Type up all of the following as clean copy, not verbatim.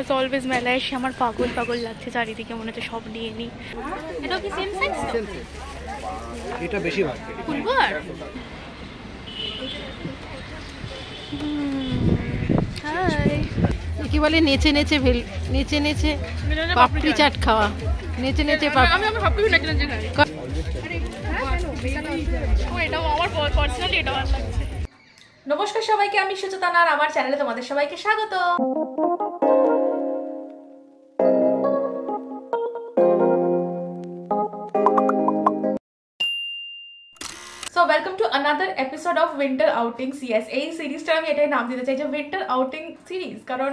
As always মেলায় এসে আমার পাগল পাগল লাগছে, চারিদিকে মনে হচ্ছে সব নিয়ে নিই। এটা কি সেম সাইজ? এটা বেশি ভালো। ফুলবার হাই, কি বলে নেচে নেচে নেচে নেচে পাপড়ি চাট খাওয়া, নেচে নেচে আমি সবকিছু নেচে নেচে খাই। এটাও আমার পার্সোনালি এটা ভালো লাগছে। নমস্কার সবাইকে, আমি সুচেতনা আর আমার চ্যানেলে তোমাদের সবাইকে স্বাগত। So welcome to another episode of winter outing CS. এই সিরিজটা আমি এটাই নাম দিতে চাই যে উইন্টার আউটিং সিরিজ, কারণ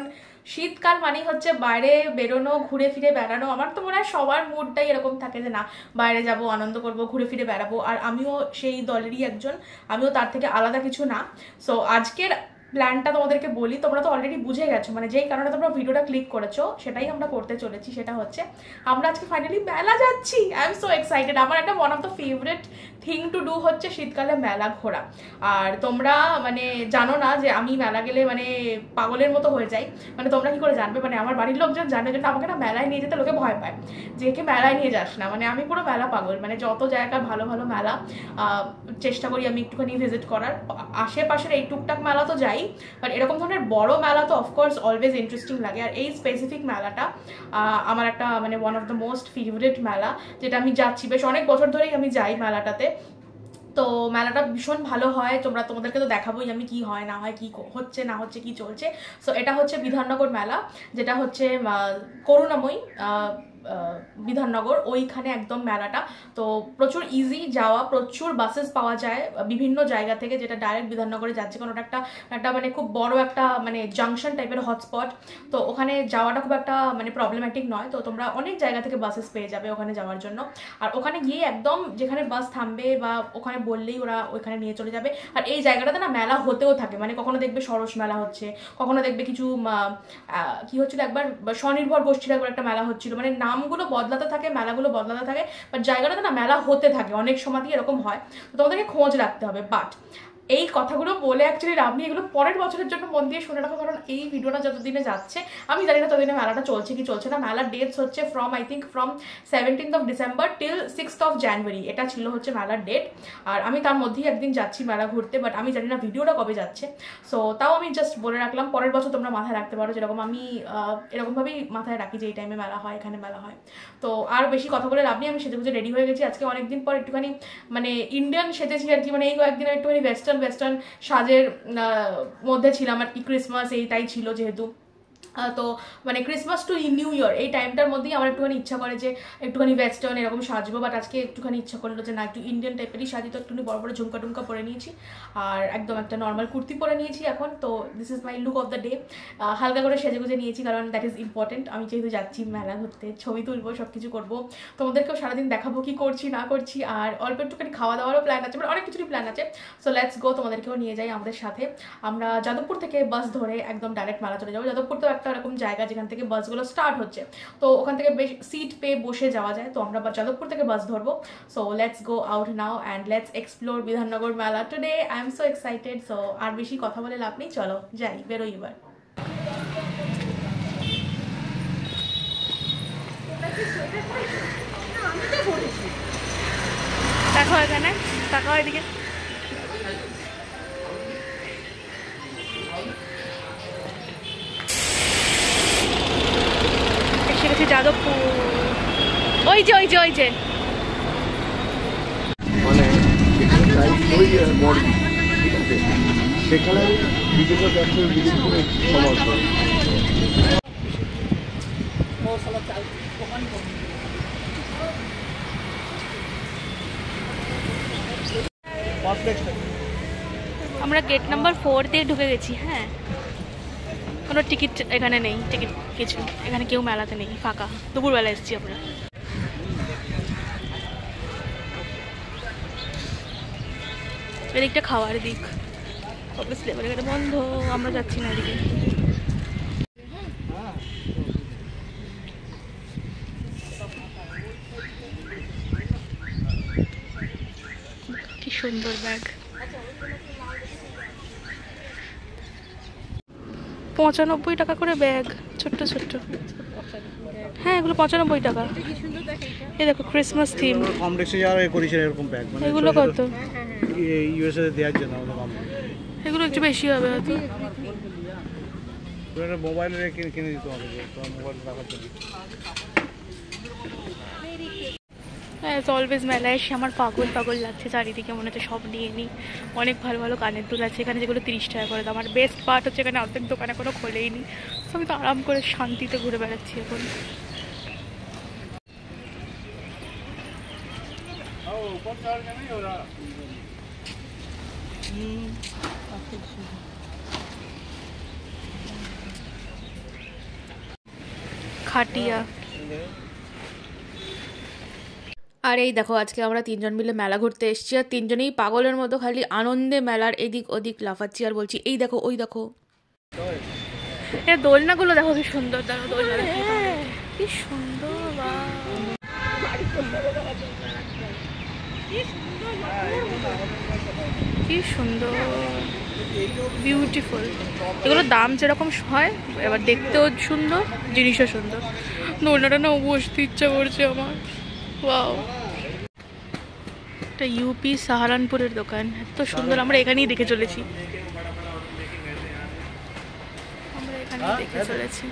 শীতকাল মানেই হচ্ছে বাইরে বেরোনো, ঘুরে ফিরে বেড়ানো। আমার তো মনে হয় সবার মুডটাই এরকম থাকে যে না বাইরে যাব, আনন্দ করব, ঘুরে ফিরে বেড়াবো। আর আমিও সেই দলেরই একজন, আমিও তার থেকে আলাদা কিছু না। সো আজকের প্ল্যানটা তোমাদেরকে বলি, তোমরা তো অলরেডি বুঝে গেছো, মানে যেই কারণে তোমরা ভিডিওটা ক্লিক করেছো সেটাই আমরা করতে চলেছি। সেটা হচ্ছে আমরা আজকে ফাইনালি মেলা যাচ্ছি। I am so excited. আমার একটা one of the favourite thing to do হচ্ছে শীতকালে মেলা ঘোরা। আর তোমরা মানে জানো না যে আমি মেলা গেলে মানে পাগলের মতো হয়ে যাই। মানে তোমরা কি করে জানবে, মানে আমার বাড়ির লোকজন জানে, জন্য আমাকে না মেলায় নিয়ে যেতে লোকে ভয় পায় যে একে মেলায় নিয়ে যাস না। মানে আমি পুরো মেলা পাগল, মানে যত জায়গায় ভালো ভালো মেলা চেষ্টা করি আমি একটুখানি ভিজিট করার। আশেপাশের এই টুকটাক মেলা তো যাই, বাট এরকম ধরনের বড় মেলা তো অফকোর্স অলওয়েজ ইন্টারেস্টিং লাগে। আর এই স্পেসিফিক মেলাটা আমার একটা মানে one of the most favourite মেলা, যেটা আমি যাচ্ছি বেশ অনেক বছর ধরেই আমি যাই মেলাটাতে। তো মেলাটা ভীষণ ভালো হয়, তোমাদেরকে তো দেখাবোই আমি কি হয় না হয়, কি হচ্ছে না হচ্ছে, কি চলছে। সো এটা হচ্ছে বিধাননগর মেলা, যেটা হচ্ছে করুণাময়ী বিধাননগর, ওইখানে একদম মেলাটা। তো প্রচুর ইজি যাওয়া, প্রচুর বাসেস পাওয়া যায় বিভিন্ন জায়গা থেকে, যেটা ডাইরেক্ট বিধাননগরে যাচ্ছে। কারণ ওটা একটা মানে খুব বড় একটা মানে জাংশন টাইপের হটস্পট। তো ওখানে যাওয়াটা খুব একটা মানে প্রবলেম্যাটিক নয়। তো তোমরা অনেক জায়গা থেকে বাসেস পেয়ে যাবে ওখানে যাওয়ার জন্য। আর ওখানে গিয়ে একদম যেখানে বাস থামবে বা ওখানে বললেই ওরা ওইখানে নিয়ে চলে যাবে। আর এই জায়গাটাতে না মেলা হতেও থাকে, মানে কখনো দেখবে সরস মেলা হচ্ছে, কখনো দেখবে কিছু কি হচ্ছিল একবার স্বনির্ভর গোষ্ঠীর একবার একটা মেলা হচ্ছিল। মানে নামগুলো বদলাতে থাকে, মেলাগুলো বদলাতে থাকে, বাট জায়গাটাতে না মেলা হতে থাকে, অনেক সময়তেই এরকম হয়। তো তোমাদেরকে খোঁজ রাখতে হবে। বাট এই কথাগুলো বলে অ্যাকচুয়ালি লাভ নেই, এগুলো পরের বছরের জন্য মন দিয়ে শুনে রাখো। কারণ এই ভিডিওটা যতদিনে যাচ্ছে আমি জানি না ততদিনে মেলাটা চলছে কি চলছে না। মেলার ডেটস হচ্ছে from 17th of December till 6th of January, এটা ছিল হচ্ছে মেলার ডেট। আর আমি তার মধ্যেই একদিন যাচ্ছি মেলা ঘুরতে, বাট আমি জানি না ভিডিওটা কবে যাচ্ছে। সো তাও আমি জাস্ট বলে রাখলাম, পরের বছর তোমরা মাথায় রাখতে পারো, যেরকম আমি এরকমভাবেই মাথায় রাখি যে এই টাইমে মেলা হয়, এখানে মেলা হয়। তো আর বেশি কথা বলে লাভ নেই, আমি সেজে গুজে রেডি হয়ে গেছি। আজকে অনেকদিন পর একটুখানি মানে ইন্ডিয়ান সেজেছি আর কি, মানে এই কয়েকদিন একটুখানি ওয়েস্টার্ন সাজের মধ্যে ছিলাম আর কি। ক্রিসমাস এইটাই ছিল যেহেতু, তো মানে ক্রিসমাস টু নিউ ইয়ার এই টাইমটার মধ্যেই আমার একটুখানি ইচ্ছা করে যে একটুখানি ওয়েস্টার্ন এরকম সাজবো। বাট আজকে একটুখানি ইচ্ছা করলো যে না একটু ইন্ডিয়ান টাইপেরই সাজি। তো একটুখানি বড় বড় ঝুমকা টুমকা পরে নিয়েছি আর একদম একটা নর্মাল কুর্তি পরে নিয়েছি এখন। তো this is my look of the day. হালকা করে সেজে গুজে নিয়েছি, কারণ দ্যাট ইজ ইম্পর্টেন্ট। আমি যেহেতু যাচ্ছি মেলা ঘুরতে, ছবি তুলবো, সব কিছু করবো, তোমাদেরকেও সারাদিন দেখাবো কি করছি না করছি। আর অল্প একটুখানি খাওয়া দাওয়ারও প্ল্যান আছে, মানে অনেক কিছুরই প্ল্যান আছে। সো লেটস গো, তোমাদেরকেও নিয়ে যাই আমাদের সাথে। আমরা যাদবপুর থেকে বাস ধরে একদম ডাইরেক্ট মেলা চলে যাবো। যাদবপুর তো একটা এরকম জায়গা যেখান থেকে বাসগুলো স্টার্ট হচ্ছে, তো ওখান থেকে বেশ সিট পেয়ে বসে যাওয়া যায়। তো আমরা যাদবপুর থেকে বাস ধরবো। So let's go out now and let's explore Bidhannagar mela today. I am so excited. So আর বেশি কথা বলে লাভ নেই, চলো যাই, বেরোই এবার। দেখো এখানে, দেখো এদিকে এসে গেছি যাদবপুর। ওই যে মানে সেখানে বিভিন্ন ব্যবসার বিভিন্ন সমস্যা। আমরা গেট নাম্বার 4 দিয়ে ঢুকে গেছি। হ্যাঁ, কোনো টিকিট এখানে নেই, টিকিট কিছু এখানে কেউ মেলাতে নেই, ফাঁকা। দুপুরবেলা এসেছি আমরা। এদিকটা খাওয়ার দিক, অবভিয়াসলি এবার এখানে বন্ধ, আমরা যাচ্ছি না এদিকে। কি সুন্দর ব্যাগ, 95 টাকা করে ব্যাগ। ছোট্ট ছোট্ট। হ্যাঁ এগুলো 95 টাকা। এই দেখো ক্রিসমাস থিম। কম রেটে যারা করেছে এরকম ব্যাগ, মানে এগুলো কত? ইউএসএ দেওয়ার জন্য আমাদের কম। এগুলো একটু বেশি হবে হয়তো। মোবাইলে কিনে দিতে হবে, তোমার মোবাইল রাখার জন্য। অ্যাজ অলওয়েজ মেলায় এসে আমার পাগল পাগল লাগছে, চারিদিকে মনে হচ্ছে সব নিয়ে নিই। অনেক ভালো ভালো কানের দুল আছে এখানে, যেগুলো 30 টাকা করে দাম। আমার বেস্ট পার্ট হচ্ছে এখানে অর্ধেক দোকানে কোনো খোলেই নি, তো আমি তো আরাম করে শান্তিতে ঘুরে বেড়াচ্ছি এখন। খাটিয়া। আর এই দেখো আজকে আমরা 3 জন মিলে মেলা ঘুরতে এসেছি, আর 3 জনেই পাগলের মতো খালি আনন্দে মেলার এদিক ওদিক লাফাচ্ছি আর বলছি এই দেখো ওই দেখো। এই দোলনাগুলো দেখো কি সুন্দর, দেখো দোলনা কি সুন্দর, কি সুন্দর, বিউটিফুল। এগুলো দাম যেরকম হয়, এবার দেখতেও সুন্দর, জিনিসও সুন্দর। দোলনাটা না বসতে ইচ্ছা করছে আমার। ওয়াও, এটা ইউপি সাহারানপুরের দোকান, এত সুন্দর। আমরা এখানেই দেখে চলেছি, আমরা এখানেই দেখে চলেছি।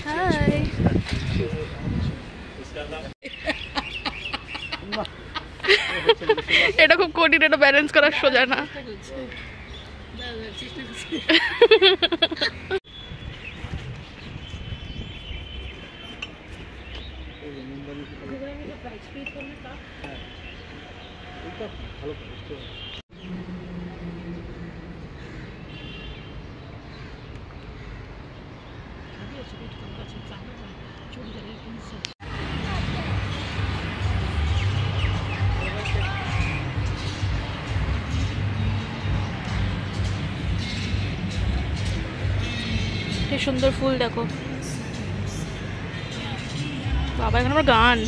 হাই, এটা খুব কঠিন, এটা ব্যালেন্স করা সোজা না। কি সুন্দর ফুল দেখো বাবা, এখানে আমার গান।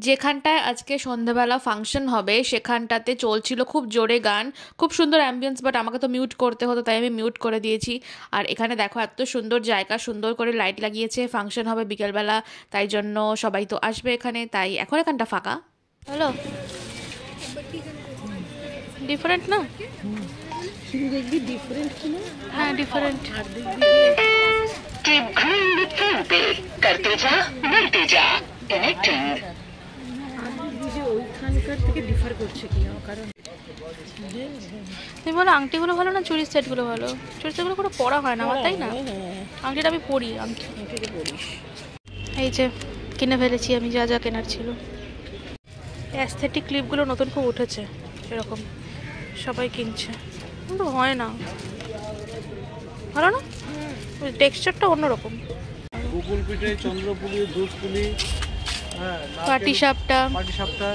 যেখানটায় আজকে সন্ধ্যাবেলা ফাংশন হবে সেখানটাতে চলছিল খুব জোরে গান, খুব সুন্দর অ্যাম্বিয়েন্স, বাট আমাকে তো মিউট করতে হতো তাই আমি মিউট করে দিয়েছি। আর এখানে দেখো এত সুন্দর জায়গা, সুন্দর করে লাইট লাগিয়েছে, ফাংশন হবে বিকেলবেলা, তাই জন্য সবাই তো আসবে এখানে, তাই এখন এখানটা ফাঁকা। হ্যালো, ডিফারেন্ট না? দেখবি ডিফারেন্ট কিনা? হ্যাঁ ডিফারেন্ট। ওইখানকার থেকে ডিফার করছে কিনা, কারণ তুমি বলো আংটিগুলো ভালো না চুরির সেটগুলো ভালো? চুরির সেটগুলো কোনো পরা হয় না আমার, তাই না? আংটিটা আমি পরি, আংটি পরিস। এই যে কিনে ফেলেছি আমি যা যা কেনার ছিল। অ্যাস্থেটিক ক্লিপগুলো নতুন খুব উঠেছে, এরকম সবাই কিনছে, কিন্তু হয় না ভালো না, টেক্সচারটা অন্যরকম। গুগল পিঠে, চন্দ্রপুলি, দুধপুলি, হ্যাঁ পাটি সাপটা, পাটি সাপটা।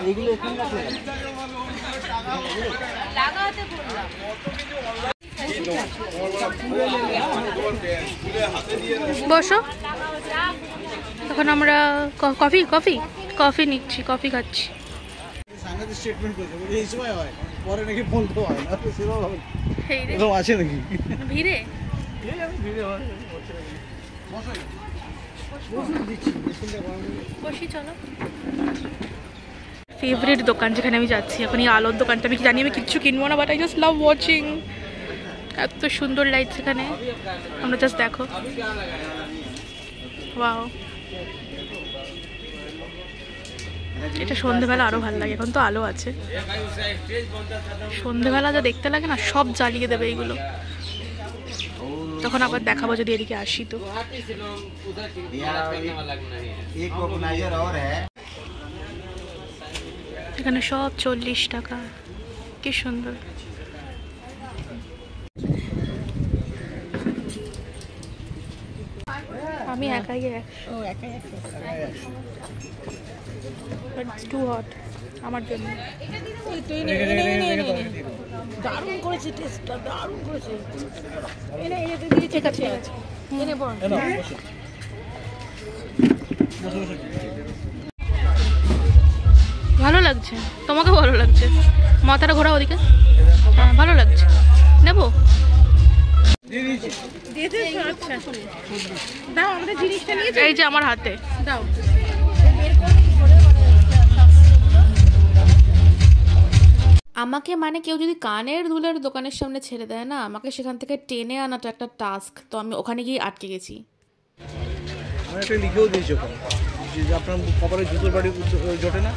এইগুলো এখানে বসো। এখন আমরা কফি কফি কফি নিচ্ছি, কফি খাচ্ছি। সাংঘাতিক স্টেটমেন্ট করেছে, বলে এই সময় হয়, পরে নাকি ফোন তো হয় না, সেরকম এই রে, এরকম আছে নাকি? ভিড়ে বসি, চলো। ফেভারিট দোকান যেখানে আমি যাচ্ছি এখন, এই আলোর দোকানটা। আমি জানি আমি কিচ্ছু কিনবো না, but I just love watching. এত সুন্দর লাইটস এখানে, আমরা জাস্ট দেখো। ওয়াও, এটা সন্ধেবেলা আরো ভালো লাগে, এখন তো আলো আছে। সন্ধেবেলা যা দেখতে লাগে না, সব জ্বালিয়ে দেবে এইগুলো। তখন আবার দেখাবো যদি এদিকে আসি তো। এখানে সব 40 টাকা, কি সুন্দর। আমি একাই টু হট আমার জন্য। দারুণ করেছে, টেস্টটা দারুণ করেছে। ঠিক আছে, ঠিক আছে। এনে বল। লাগছে, তোমাকে ভালো লাগছে। মাথাটা ঘোরা ওদিকে, হ্যাঁ ভালো লাগছে, নেবো। দাও আমাদের জিনিসটা নিয়ে এই যে আমার হাতে দাও। আমাকে মানে কেউ যদি কানের দুলের দোকানের সামনে ছেড়ে দেয় না, আমাকে সেখান থেকে টেনে আনাটা একটা টাস্ক। তো আমি ওখানে গিয়ে আটকে গেছি। আমি একটা লিখেও দিয়েছি ওখানে যে আপনার কপালে জুতোর বাড়ি জোটে না।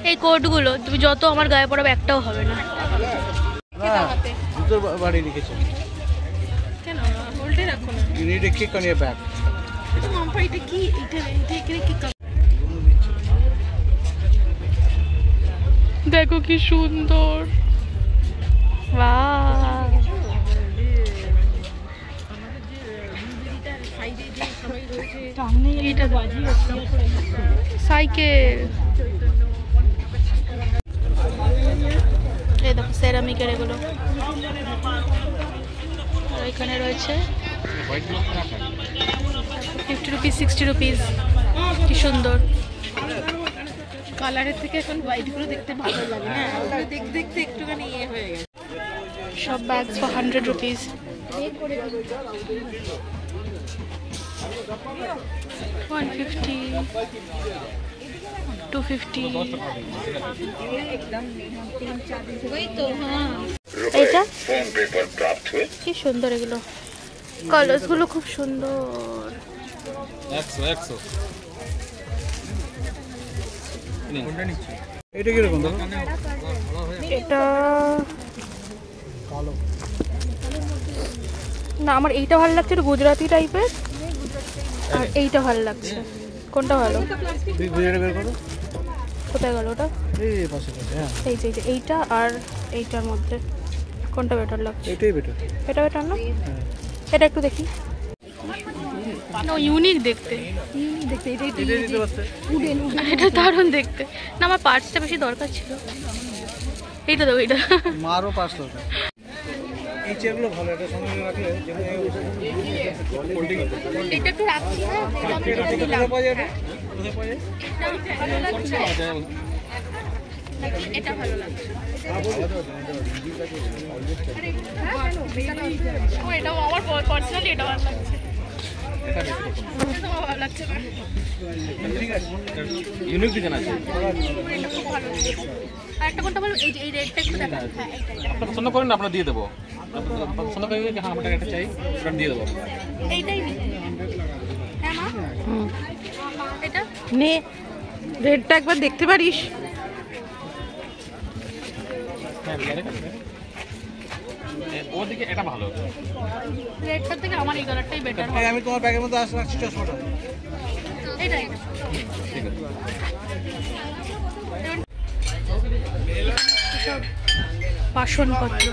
এই কোটগুলো তুমি যত আমার গায়ে পড়াবে একটাও হবে না। জুতোর বাড়ি লিখেছে। কেন উল্টে রাখো না? You need a kick on your back. এটা মাম্পা, এটা কি? এটা এখানে কি দেখো কি সুন্দর, সাইকেল। এই দেখো সেরামিকের এগুলো, আর এখানে রয়েছে 50 রুপিস 60 রুপিস। কি সুন্দর কালারের থেকে এখন হোয়াইট গুলো দেখতে ভালো লাগে না? দেখতে দেখতে একটুখানি ইয়ে হয়ে গেছে। সব ব্যাগস ফর 100 রুপিস। 150 250। এটা কি সুন্দর, এগুলো কালার্স গুলো খুব সুন্দর। এটা কিরকম দাদা? এটা না, আমার এইটা ভালো লাগছে, একটু গুজরাটি টাইপের, আর এইটা ভালো লাগছে। কোনটা ভালো? তুই ঘুরে বের করো। কোথায় গেল ওটা? এই পাশে পাশে। হ্যাঁ এই যে এইটা আর এইটার মধ্যে কোনটা বেটার লাগছে? এটাই বেটার। এটা বেটার না? এটা একটু দেখি। না ইউনিক দেখতে, দেখতে এটা এটাই দিতে পারতে। এটা দারুণ দেখতে। না আমার পার্সটা বেশি দরকার ছিল। এইটা দেবো, এইটা মারও 5 দরকার। এই চেয়ারগুলো ভালো, এটা সঙ্গে রাখলে এটা একটু রাখছি। কোথায় পাওয়া যায়? কোথায় পাওয়া যায়? এটা ভালো লাগছে। এটাও আমার পার্সোনালি এটা ভালো লাগছে। ভালো লাগছে না, ইউনিক ডিজাইন আছে। আর একটা কোনটা বলো? এই যে এই রেডটা একটু দেখান। হ্যাঁ এইটা আপনারা পছন্দ করেন না, আপনারা দিয়ে দেবো। পছন্দ করেন যে হ্যাঁ আমাদের একটা চাই, ওটা দিয়ে দেবো। এইটাই নি। হ্যাঁ মা, এটা নে, রেডটা একবার দেখতে পারিস? হ্যাঁ ওদিকে এটা ভালো। রেডটার থেকে আমার এই কালারটাই বেটার এই আমি তোমার ব্যাগের মধ্যে রাখছি চশমাটা। এটাই। ঠিক আছে। সব বাসনপত্র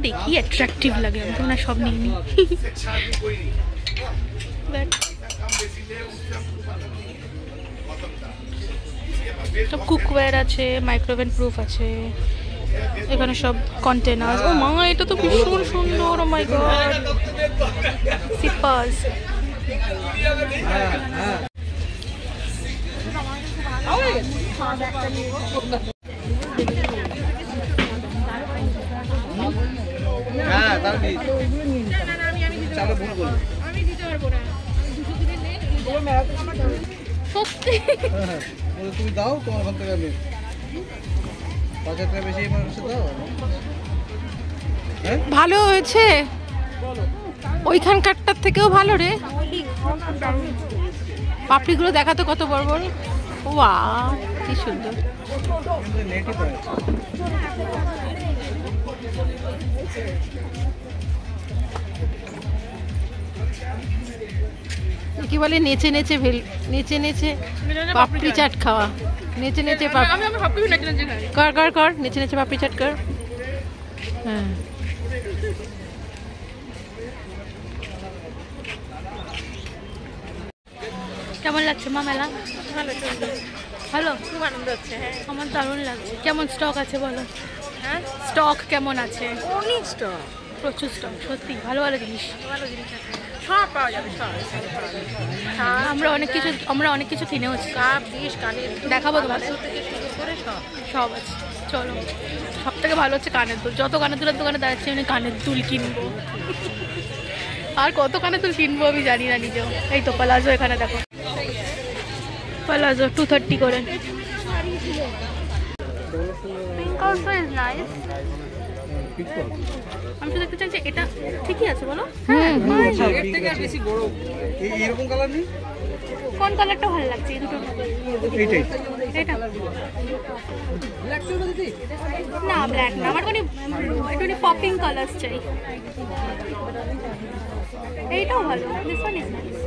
দেখি অ্যাট্রাকটিভ লাগে, আমি তো না সব নিয়ে নিই। সব কুকওয়্যার আছে, মাইক্রোওভেন প্রুফ আছে এখানে, সব কন্টেনার। ও মা, এটা তো ভীষণ সুন্দর। ও মাই গড, সিপার্স। হ্যাঁ তার কি চালে ভুল করলো। সত্যি হ্যাঁ তুমি দাও, তোমার ওখান থেকে আমি 5,000 টাকা বেশি আমার কাছে দাও। হ্যাঁ ভালো হয়েছে, ওইখানকারটার থেকেও ভালো রে। পাপড়িগুলো দেখা তো কত বড় বড়। ওয়াও কি সুন্দর। কিন্তু নেটই পায়। কি বলে নেচে নেচে নেচে নেচে পাপড়ি চাট খাওয়া। নেচে নেচে আমি সব কিছু নাকি নাকি খাই। কর কর কর, নেচে নেচে পাপড়ি চাট কর। হ্যাঁ কেমন লাগছে মা মেলা? ভালো ভালো, খুব আনন্দ হচ্ছে। হ্যাঁ আমার দারুণ লাগছে। কেমন স্টক আছে বলো? হ্যাঁ স্টক কেমন আছে? অনেক স্টক, প্রচুর স্টক, সত্যি ভালো ভালো জিনিস। ভালো জিনিস আছে। সব পাওয়া যাবে, সব আমরা অনেক কিছু কিনেওছি। কাপ ডিশ কানের দেখাবো তোমাদের থেকে শুরু করে সব সব আছে। চলো, সব থেকে ভালো হচ্ছে কানের দুল। যত কানের দুলের দোকানে দাঁড়াচ্ছি আমি কানের দুল কিনবো। আর কত কানের দুল কিনবো আমি জানি না নিজেও। এই তো প্লাজো, এখানে দেখো প্লাজো 230 করে। Pink also is nice. আমি তো দেখতে চাই যে এটা ঠিকই আছে বলো। এরকম কালার নেই? কোন কালারটা ভালো লাগছে? এই দুটো এইটাই এটা না, ব্ল্যাক না, আমার একটু পপিং কালার্স চাই। এইটাও ভালো, দিস ওয়ান ইজ নাইস।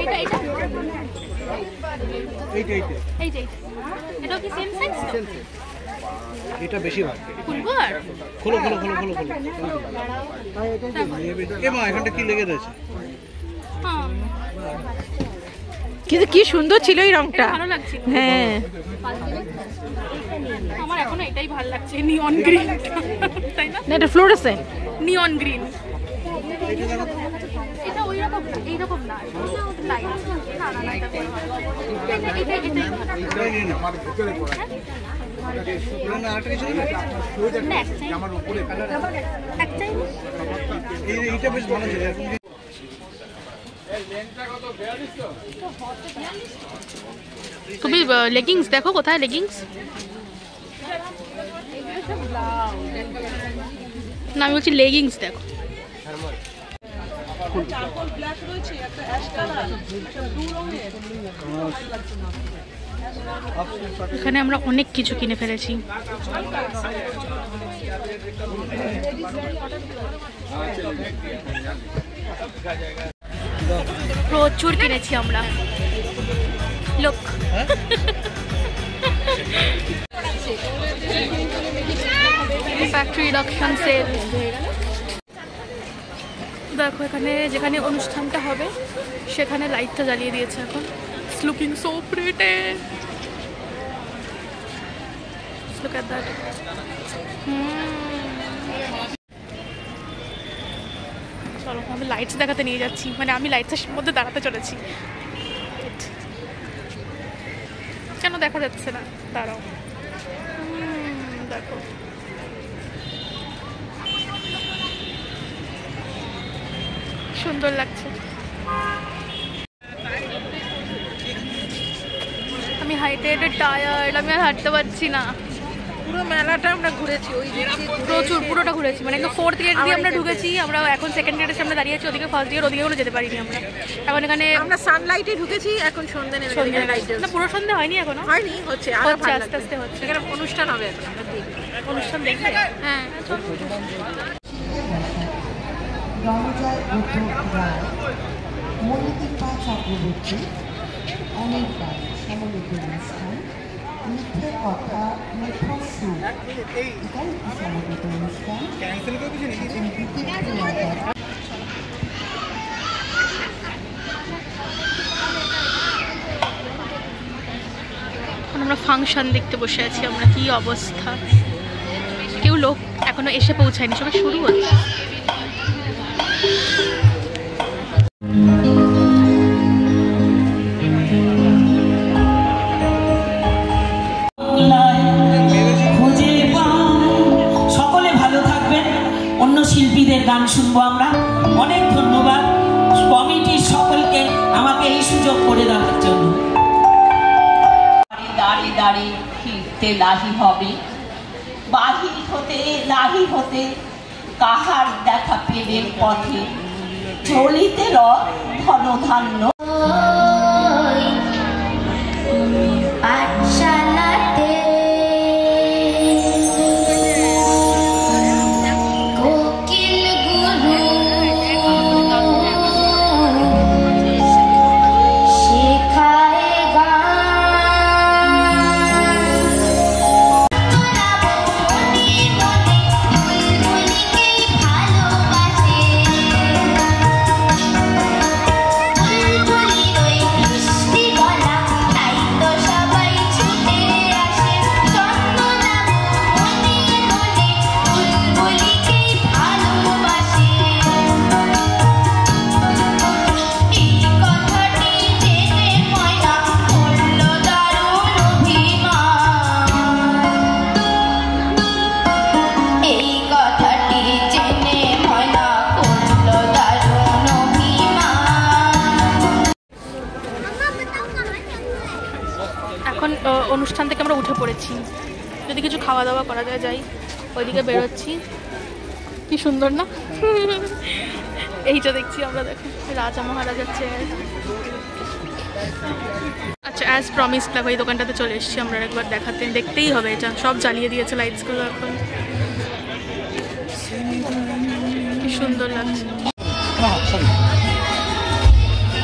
এইটা এইটা এইটা এই যে এটাও কি সেম সাইজ? এটা বেশি ভালো। খুলবো আর খোলো খোলো খোলো খোলো খোলো। এ মা, এখানটা কি লেগে রয়েছে? হ্যাঁ, কিন্তু কি সুন্দর ছিল এই রংটা। ভালো লাগছে। হ্যাঁ, আমার এখনো এটাই ভালো লাগছে, নিয়ন গ্রিন। তাই না? না এটা ফ্লোরেসেন্ট। নিয়ন গ্রিন। এটা ওই রকম না, এই রকম না, লাইট। না না না, এটা এটা এটাই নিয়ে নাও। না, আরেকটা কিছু নেই? এইটা বেশ ভালো ছিল। এরকম তুমি লেগিংস দেখো, কোথায় লেগিংস? না, আমি বলছি লেগিংস দেখো। এখানে আমরা অনেক কিছু কিনে ফেলেছি। প্রচুর কিনেছি আমরা। লোক ফ্যাক্টরি রিডাকশন সেল। দেখো এখানে যেখানে অনুষ্ঠানটা হবে সেখানে লাইটটা জ্বালিয়ে দিয়েছে এখন। It's looking so pretty. Look at that. চলো, আমি লাইটস দেখাতে নিয়ে যাচ্ছি, মানে আমি লাইটসের মধ্যে দাঁড়াতে চলেছি। কেন দেখা যাচ্ছে না? দাঁড়াও, দেখো সুন্দর লাগছে। আমি হাইটে টায়ার্ড, আমি আর হাঁটতে পারছি না। পুরো মেলাটা আমরা ঘুরেছি, ওই প্রচুর, পুরোটা ঘুরেছি। মানে একদম 4th গেট দিয়ে আমরা ঢুকেছি, আমরা এখন 2nd গেটের সামনে দাঁড়িয়ে আছি। ওদিকে 1st গেট, ওদিকে কোনো যেতে পারিনি আমরা। এখন এখানে আমরা সানলাইটে ঢুকেছি, এখন সন্ধ্যা নেমে গেছে। না, পুরো সন্ধ্যা হয়নি এখনো, হয়নি, হচ্ছে আরো হচ্ছে, ভালো আস্তে আস্তে হচ্ছে। এখানে অনুষ্ঠান হবে এখন, আমরা দেখব। অনুষ্ঠান দেখবে? হ্যাঁ, রণজয় উদ্ধব রায়, মণিদীপা চক্রবর্তী, অনেক রায় সমবেত অনুষ্ঠান, মিথ্যে কথা মিথ্যা সুর, এটাই একটি সমবেত অনুষ্ঠান। আমরা ফাংশন দেখতে বসে আছি আমরা। কি অবস্থা, কেউ লোক এখনো এসে পৌঁছায়নি, সবাই শুরু হচ্ছে। সকলে ভালো থাকবেন। অন্য শিল্পীদের গান শুনবো আমরা। অনেক ধন্যবাদ কমিটির সকলকে আমাকে এই সুযোগ করে দেওয়ার জন্য। দাঁড়িয়ে দাঁড়িয়ে ফিরতে লাহি হবে, বাহির হতে লাহি হতে কাহার দেখা পেলে পথে, চলিতে রথ ধন ধান্য। ভালোবাসে অনুষ্ঠান থেকে আমরা উঠে পড়েছি, যদি কিছু খাওয়া দাওয়া করা যায় যাই। ওইদিকে বেরোচ্ছি, কি সুন্দর না? এইটা দেখছি আমরা, দেখো রাজা মহারাজার চেয়ার। আচ্ছা, অ্যাজ প্রমিস দেখো এই দোকানটাতে চলে এসেছি আমরা, একবার দেখতেই হবে। এটা সব জ্বালিয়ে দিয়েছে লাইটসগুলো, এখন কি সুন্দর লাগছে।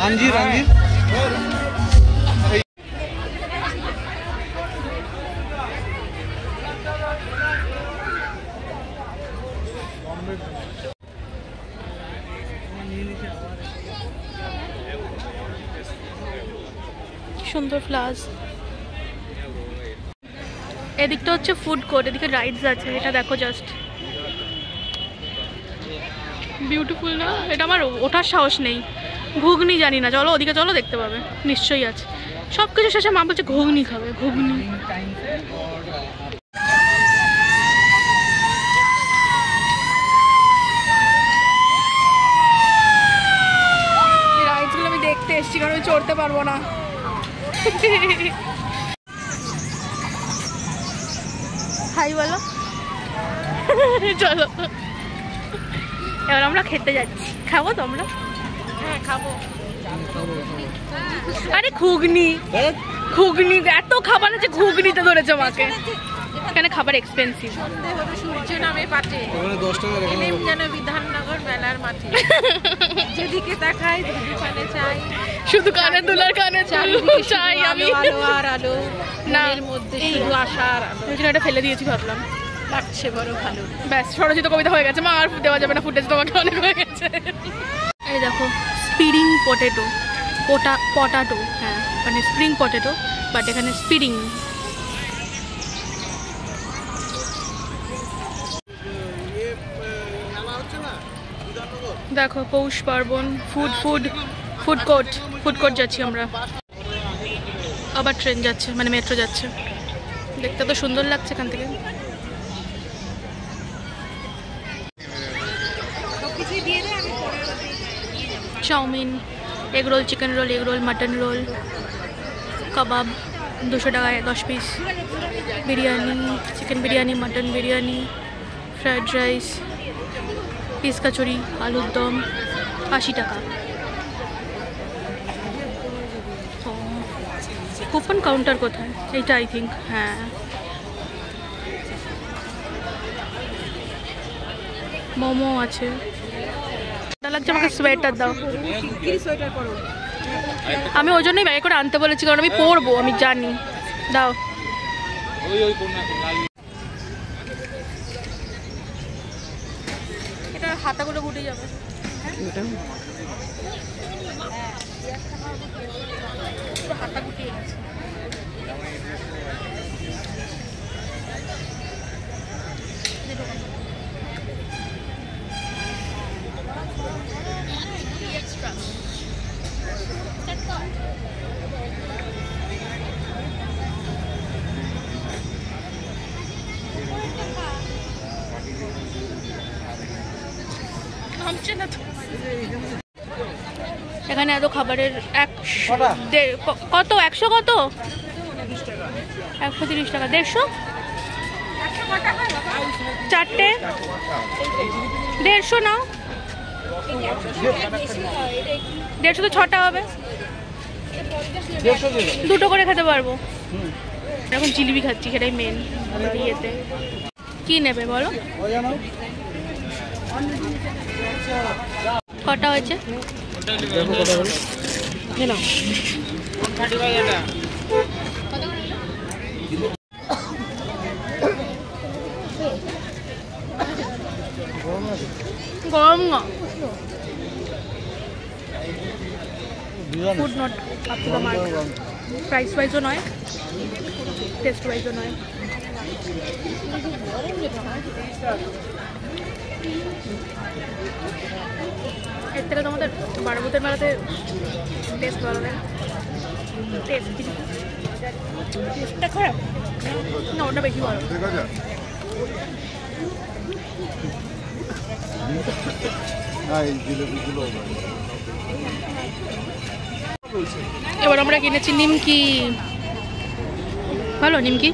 अंजीर अंजीर সুন্দর ফ্লাওয়ার্স। এদিকটা হচ্ছে ফুড কোর্ট, এদিকে রাইডস আছে। এটা দেখো জাস্ট বিউটিফুল না? এটা আমার ওঠার সাহস নেই। ঘুগনি জানি না, চলো ওদিকে চলো, দেখতে পাবে নিশ্চয়ই আছে। সব কিছু শেষে মা বলছে ঘুগনি খাবে, ঘুগনি। রাইডসগুলো আমি দেখতে এসেছি, কারণ আমি চড়তে পারবো না। হাই বলো। চলো এবার আমরা খেতে যাচ্ছি। খাবো তো আমরা? হ্যাঁ খাবো। আরে ঘুগনি, ঘুগনি এত খাবার আছে, ঘুগনিতে ধরেছে মাকে। এখানে খাবার এক্সপেন্সিভ। সূর্য নামে পাটে 10 টাকা এলেম যেন বিধাননগর মেলার মাঠে, যেদিকে তাকাই দুদিকে চাই, শুধু কানে দুলার কানে চাই আমি। আলো আর আলো, না এর মধ্যে শুধু আশার আলো। এটা ফেলে দিয়েছি ভাবলাম, লাগছে বড় ভালো। ব্যাস স্বরচিত কবিতা হয়ে গেছে মা, আর দেওয়া যাবে না ফুটেজ, তোমাকে অনেক হয়ে গেছে। এই দেখো স্পিরিং পটেটো, পটাটো, হ্যাঁ মানে স্প্রিং পটেটো, বাট এখানে স্পিরিং। দেখো পৌষ পার্বণ, ফুড কোর্ট যাচ্ছি আমরা। আবার ট্রেন যাচ্ছে, মানে মেট্রো যাচ্ছে। দেখতে তো সুন্দর লাগছে এখান থেকে। Chow mein, egg roll, chicken roll, egg roll, mutton roll, কাবাব 200 টাকায় 10 piece, biryani, chicken biryani, mutton biryani, fried rice, peas kachori, আলুর দম 80 টাকা। কুপন কাউন্টার কোথায়? এইটা আই থিঙ্ক, হ্যাঁ। মোমো আছে। লাগছে আমাকে সোয়েটার দাও। আমি ওই জন্যই ব্যাগে করে আনতে বলেছি, কারণ আমি পরবো, আমি জানি। দাও। এটা হাতাগুলো গুটে যাবে। হাতা গুটিয়ে গেছে। এখানে এত খাবারের কত 100 কত 130 টাকা 150 চারটে 150 নাও 150 তো 6টা হবে, 2টো করে খেতে পারবো। এখন জিলিপি খাচ্ছি, সেটাই মেন ইয়েতে। কি নেবে বলো? কটা হয়েছে? গরম না, food not up to the mark. Price ওয়াইজও নয়, টেস্ট ওয়াইজও নয়। এর থেকে তোমাদের বারবতের মেলাতে টেস্ট ভালো লাগে। টেস্টটা খারাপ না, ওটা বেশি ভালো। এবার আমরা কিনেছি নিমকি। ভালো নিমকি?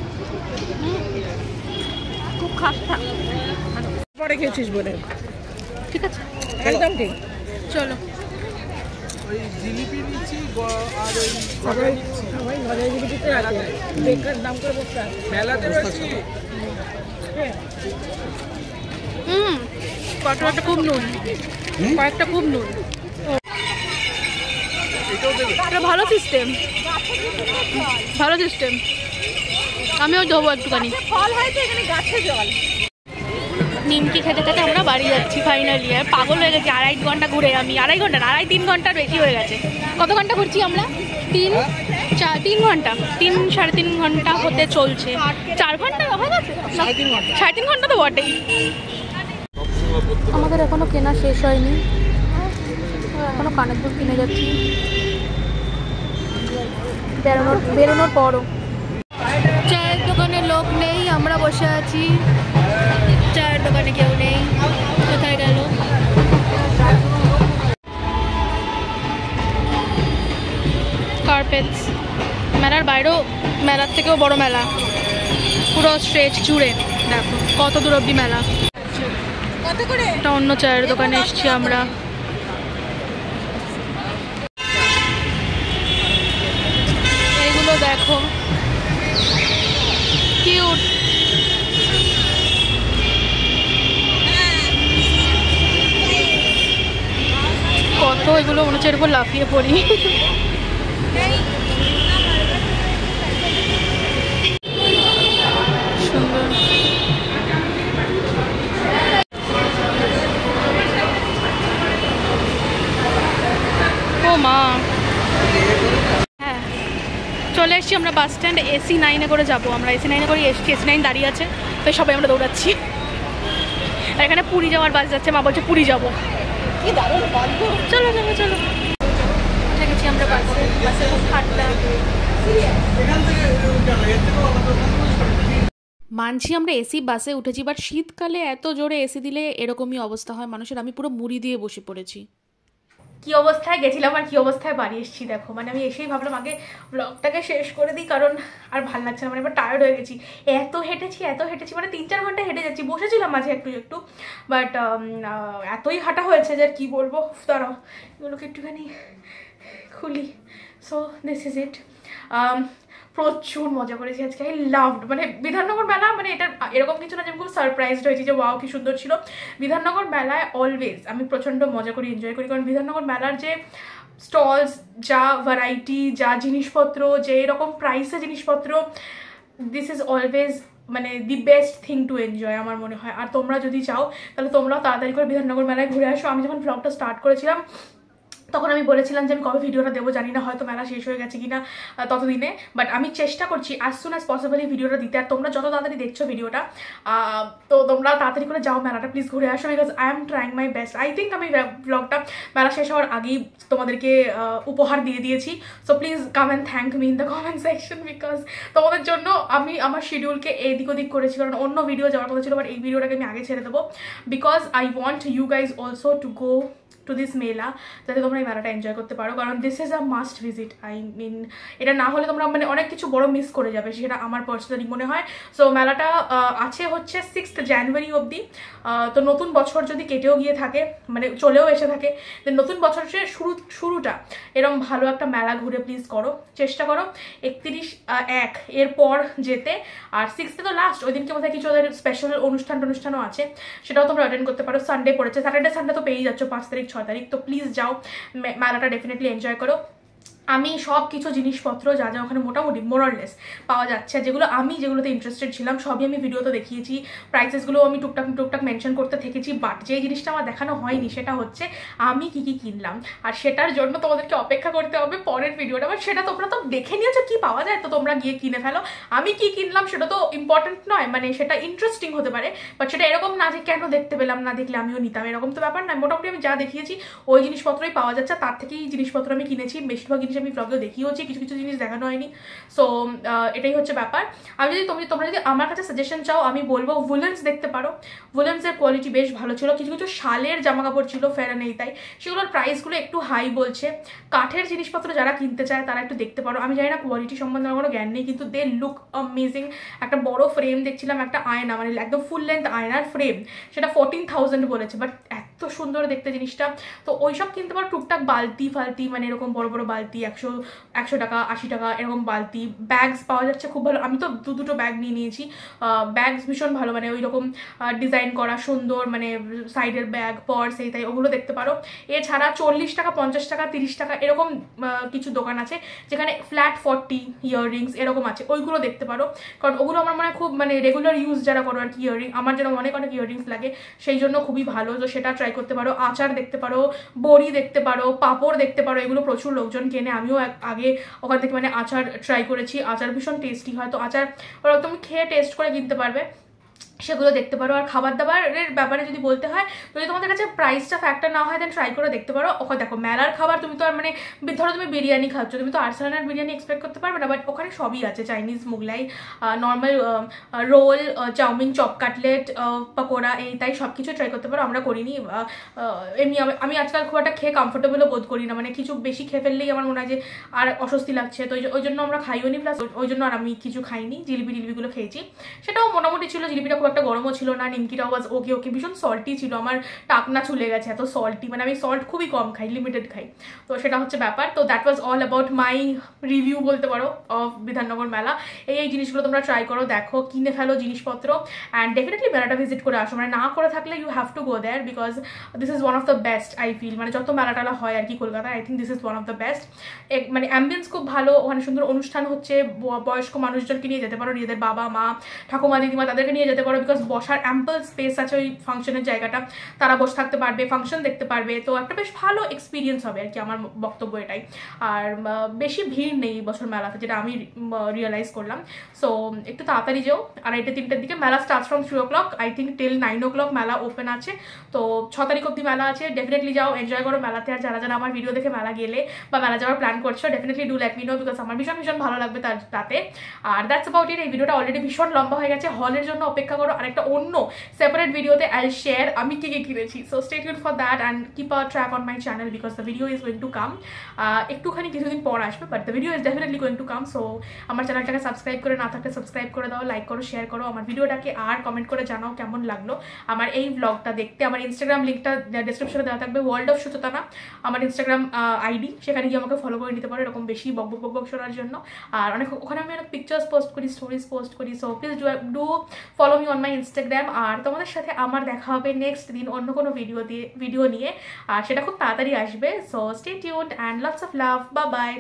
খুব খাস্তা। পরে খেয়েছিস বলে ঠিক আছে একদম ঠিক। চলো। ওই জিলিপি নিচ্ছি আর ওই সবাই ভাজা জিলিপিতে আছে বেকার দাম করে বসতে মেলাতে রয়েছে। কয়েকটা খুব নুন, কয়েকটা খুব নুন। এটা ভালো সিস্টেম, ভালো সিস্টেম। আমিও দেবো একটুখানি। ফল হয়েছে এখানে গাছে জল। নিমকি খেতে খেতে আমরা বাড়ি যাচ্ছি ফাইনালি। আর পাগল হয়ে গেছি, 2.5 ঘন্টা ঘুরে। আমি 2.5 ঘন্টা না, 2.5-3 ঘন্টার বেশি হয়ে গেছে। কত ঘন্টা ঘুরছি আমরা? 3 ঘন্টা, 3-3.5 ঘন্টা হতে চলছে। 4 ঘন্টা হয়ে গেছে, 3.5 ঘন্টা তো বটেই। আমাদের এখনো কেনা শেষ হয়নি, এখনো কানের দুল কিনে যাচ্ছি বেরোনোর পরও। চায়ের দোকানে লোক নেই, আমরা বসে আছি। চায়ের দোকানে কেউ নেই, কোথায় গেল? কার্পেটস, মেলার বাইরেও মেলার থেকেও বড় মেলা, পুরো স্ট্রেচ জুড়ে। দেখো কত দূর অব্দি মেলা। একটা অন্য চায়ের দোকানে এসছি আমরা। এইগুলো দেখো কিউট। কত এগুলো মনে হচ্ছে এরকম লাফিয়ে পড়ি। সুন্দর। ও মা, হ্যাঁ চলে এসছি আমরা বাস স্ট্যান্ড। AC 9-এ করে যাবো আমরা। AC 9-এ করে এসছি, AC 9 দাঁড়িয়ে আছে, তো সবাই আমরা দৌড়াচ্ছি। আর এখানে পুরী যাওয়ার বাস যাচ্ছে, মা বলছে পুরী যাবো। চলো চলো চলো, উঠে গেছি আমরা বাসে। বাসে খুব ঠান্ডা। মানছি আমরা এসি বাসে উঠেছি, বাট শীতকালে এত জোরে এসি দিলে এরকমই অবস্থা হয় মানুষের। আমি পুরো মুড়ি দিয়ে বসে পড়েছি। কি অবস্থায় গেছিলাম আর কি অবস্থায় বাড়ি এসেছি দেখো। মানে আমি এসেই ভাবলাম আগে ব্লগটাকে শেষ করে দিই, কারণ আর ভালো লাগছে না। মানে এবার টায়ার্ড হয়ে গেছি, এত হেঁটেছি মানে 3-4 ঘন্টা হেঁটে যাচ্ছি। বসেছিলাম মাঝে একটু, বাট এতই হাঁটা হয়েছে যে আর কি বলবো। দাঁড়াও এগুলোকে একটুখানি খুলি। So this is it. প্রচুর মজা করেছি আজকে। আই লাভড, মানে বিধাননগর মেলা, মানে এটা এরকম কিছু না যে আমি খুব সারপ্রাইজড হয়েছি যে ওয়াও কি সুন্দর ছিল। বিধাননগর মেলায় অলওয়েজ আমি প্রচণ্ড মজা করি, এনজয় করি, কারণ বিধাননগর মেলার যে স্টলস, যা ভ্যারাইটি, যা জিনিসপত্র, যে এরকম প্রাইসে জিনিসপত্র, দিস ইজ অলওয়েজ মানে the best thing to enjoy আমার মনে হয়। আর তোমরা যদি চাও তাহলে তোমরাও তাড়াতাড়ি করে বিধাননগর মেলায় ঘুরে আসো। আমি যখন ব্লগটা স্টার্ট করেছিলাম তখন আমি বলেছিলাম যে আমি কবে ভিডিওটা দেবো জানি না, হয়তো মেলা শেষ হয়ে গেছে কিনা ততদিনে, বাট আমি চেষ্টা করছি অ্যাজ সুন অ্যাজ পসিবল এই ভিডিওটা দিতে। আর তোমরা যত তাড়াতাড়ি দেখছো ভিডিওটা, তো তোমরা তাড়াতাড়ি করে যাও মেলাটা, প্লিজ ঘুরে আসো, because I am trying my best. I think আমি ব্লগটা মেলা শেষ হওয়ার আগেই তোমাদেরকে উপহার দিয়ে দিয়েছি। So please come and thank me in the comment section, because তোমাদের জন্য আমি আমার শিডিউলকে এদিক ওদিক করেছি, কারণ অন্য ভিডিও যাওয়ার কথা ছিল, বাট এই ভিডিওটাকে আমি আগে ছেড়ে দেবো, because I want you guys also to go to this mela, যাতে তোমরা এই মেলাটা এনজয় করতে পারো, কারণ this is a must visit. I mean এটা না হলে তোমরা মানে অনেক কিছু বড় মিস করে যাবে, সেটা আমার পার্সোনালি মনে হয়। সো মেলাটা আছে হচ্ছে 6th জানুয়ারি অবধি। তো নতুন বছর যদি কেটেও গিয়ে থাকে, মানে চলেও এসে থাকে, দেন নতুন বছরের শুরুটা এরকম ভালো একটা মেলা ঘুরে প্লিজ করো, চেষ্টা করো 31/1 এরপর যেতে। আর 6th তো লাস্ট, ওই দিনকে বোধহয় কিছু ওদের স্পেশাল অনুষ্ঠানও আছে, সেটাও তোমরা অ্যাটেন্ড করতে পারো। সানডে পড়েছে, স্যাটারডে সানডে তো পেয়েই যাচ্ছ 5 তারিখ 6 তারিখ, তো প্লিজ যাও, মেলাটা ডেফিনেটলি এনজয় করো। আমি সব কিছু জিনিসপত্র যা যা ওখানে মোটামুটি মোরাললেস পাওয়া যাচ্ছে, যেগুলোতে ইন্টারেস্টেড ছিলাম সবই আমি ভিডিওতে দেখিয়েছি। প্রাইসেসগুলো আমি টুকটাক মেনশন করতে থেকেছি, বাট যে জিনিসটা আমার দেখানো হয়নি সেটা হচ্ছে আমি কি কিনলাম, আর সেটার জন্য তোমাদেরকে অপেক্ষা করতে হবে পরের ভিডিওটা। বাট সেটা তোমরা তো দেখে নিয়েছো কি পাওয়া যায়, তো তোমরা গিয়ে কিনে ফেলো। আমি কি কিনলাম সেটা তো ইম্পর্টেন্ট নয়, মানে সেটা ইন্টারেস্টিং হতে পারে, বাট সেটা এরকম না যে কেন দেখতে পেলাম, না দেখলে আমিও নিতাম, এরকম তো ব্যাপার নয়। মোটামুটি আমি যা দেখিয়েছি ওই জিনিসপত্রই পাওয়া যাচ্ছে, তার থেকেই জিনিসপত্র আমি কিনেছি। বেশিরভাগ জিনিস জিনিস আমি ব্লগেও দেখিয়েওছি, কিছু কিছু জিনিস দেখানো হয়নি। সো এটাই হচ্ছে ব্যাপার। আমি যদি তোমরা যদি আমার কাছে সাজেশন চাও, আমি বলবো উলেন্স দেখতে পারো। উলেন্সের কোয়ালিটি বেশ ভালো ছিল, কিছু কিছু শালের জামা কাপড় ছিল ফেরা নেই, তাই সেগুলোর প্রাইসগুলো একটু হাই বলছে। কাঠের জিনিসপত্র যারা কিনতে চায় তারা একটু দেখতে পারো। আমি জানি না কোয়ালিটি সম্বন্ধে আমার কোনো জ্ঞান নেই, কিন্তু দে লুক অ্যামেজিং। একটা বড় ফ্রেম দেখছিলাম, একটা আয়না, মানে একদম ফুল লেন্থ আয়নার ফ্রেম, সেটা 14,000 বলেছে, বাট এত সুন্দর দেখতে জিনিসটা। তো ওইসব কিনতে পারো। টুকটাক বালতি ফালতি, মানে এরকম বড় বড় বালতি, 100 টাকা 80 টাকা এরকম বালতি। ব্যাগস পাওয়া যাচ্ছে খুব ভালো, আমি তো দুটো ব্যাগ নিয়ে নিয়েছি। ব্যাগস ভীষণ ভালো, মানে ওই রকম ডিজাইন করা সুন্দর, মানে সাইডের ব্যাগ, পার্স, এই তাই ওগুলো দেখতে পারো। এছাড়া 40 টাকা 50 টাকা 30 টাকা এরকম কিছু দোকান আছে যেখানে ফ্ল্যাট 40 ইয়াররিংস এরকম আছে, ওইগুলো দেখতে পারো। কারণ ওগুলো আমার মনে হয় খুব, মানে রেগুলার ইউজ যারা করো আর কি, ইয়াররিং, আমার যেন অনেক ইয়াররিংস লাগে, সেই জন্য খুবই ভালো। তো সেটা ট্রাই করতে পারো। আচার দেখতে পারো, বড়ি দেখতে পারো, পাঁপড় দেখতে পারো, এগুলো প্রচুর লোকজন কেনে। আমিও আগে ওখান থেকে মানে আচার ট্রাই করেছি, আচার ভীষণ টেস্টি হয়। তো আচার তুমি খেয়ে টেস্ট করে কিনতে পারবে, সেগুলো দেখতে পারো। আর খাবার দাবারের ব্যাপারে যদি বলতে হয়, যদি তোমাদের কাছে প্রাইসটা ফ্যাক্টর না হয় দেন ট্রাই করে দেখতে পারো। ওখানে দেখো মেলার খাবার তুমি তো আর মানে ধরো তুমি বিরিয়ানি খাচ্ছ, তুমি তো আর্সেনাল বিরিয়ানি এক্সপেক্ট করতে পারবে না, বাট ওখানে সবই আছে, Chinese, Mughlai, normal roll, chowmein, chop cutlet, pakora, এই তাই সব কিছু ট্রাই করতে পারো। আমরা করিনি এমনি, আমি আজকাল খুব একটা খেয়ে কমফোর্টেবলও বোধ করি না, মানে কিছু বেশি খেয়ে ফেললেই আমার মনে হয় যে আর অস্বস্তি লাগছে, তো ওই জন্য আমরা খাইও নি, প্লাস ওই জন্য আর আমি কিছু খাইনি। জিলিপিগুলো খেয়েছি, সেটাও মোটামুটি ছিল। জিলিপিটা একটা গরমও ছিল না, নিমকিটাও ওয়াজ ওকে, ভীষণ সল্টি ছিল, আমার টাকনা চলে গেছে এত সল্টি, মানে আমি সল্ট খুবই কম খাই, লিমিটেড খাই। তো সেটা হচ্ছে ব্যাপার। তো that was all about my review বলতে পারো অফ বিধাননগর মেলা। এই জিনিসগুলো তোমরা ট্রাই করো, দেখো, কিনে ফেলো জিনিসপত্র, অ্যান্ড ডেফিনেটলি মেলাটা ভিজিট করে আসো। মানে না করে থাকলে you have to go there, because this is one of the best I feel. মানে যত মেলাটালা হয় আর কি কলকাতায়, I think this is one of the best. মানে অ্যাম্বিয়েন্স খুব ভালো, ওখানে সুন্দর অনুষ্ঠান হচ্ছে, বয়স্ক মানুষজনকে নিয়ে যেতে পারো, নিজেদের বাবা মা ঠাকুমা দিদিমা তাদেরকে নিয়ে যেতে পারো, বিকজ বসার অ্যাম্পল স্পেস আছে ওই ফাংশনের জায়গাটা, তারা বসে থাকতে পারবে, ফাংশন দেখতে পারবে। তো একটা বেশ ভালো এক্সপিরিয়েন্স হবে আর কি, আমার বক্তব্য এটাই। আর বেশি ভিড় নেই বছর মেলাতে, যেটা আমি রিয়েলাইজ করলাম। সো একটু তাড়াতাড়ি যাও, 2:30-3টার দিকে মেলা starts from 3 o'clock, I think till 9 o'clock মেলা ওপেন আছে। তো 6 তারিখ অব্দি মেলা আছে, ডেফিনেটলি যাও, এনজয় করো মেলাতে। আর যারা আমার ভিডিও দেখে মেলা গেলে বা মেলা যাওয়ার প্ল্যান করছো, definitely do let me no, because আমার ভীষণ ভালো লাগবে তাতে। আর দ্যাটস অ্যাবাউট ইট। এই ভিডিওটা অলরেডি ভীষণ লম্বা হয়ে গেছে, হলের জন্য অপেক্ষা করো আরেকটা অন্য সেপারেট ভিডিওতে আইল শেয়ার আমি কি কিনেছি। So stay tuned for that and keep a track on my channel, because the video is going to come. একটুখানি কিছুদিন পর আসবে, but the video is definitely going to come. So আমার চ্যানেলটাকে সাবস্ক্রাইব করে না থাকলে সাবস্ক্রাইব করে দাও, লাইক করো, শেয়ার করো আমার ভিডিওটাকে, আর কমেন্ট করে জানাও কেমন লাগলো আমার এই ব্লগটা দেখতে। আমার ইনস্টাগ্রাম লিঙ্কটা ডিসক্রিপশনে দেওয়া থাকবে, ওয়ার্ল্ড অফ সুচেতনা আমার ইনস্টাগ্রাম আইডি, সেখানে গিয়ে আমাকে ফলো করে নিতে পারো এরকম বেশি বকবক শোনার জন্য। আর ওখানে আমি অনেক পিকচার্স পোস্ট করি, স্টোরিজ পোস্ট করি। So please do follow me on my Instagram. আর তোমাদের সাথে আমার দেখা হবে নেক্সট দিন অন্য কোনো ভিডিও নিয়ে, আর সেটা খুব তাড়াতাড়ি আসবে। So stay tuned and lots of love, bye bye.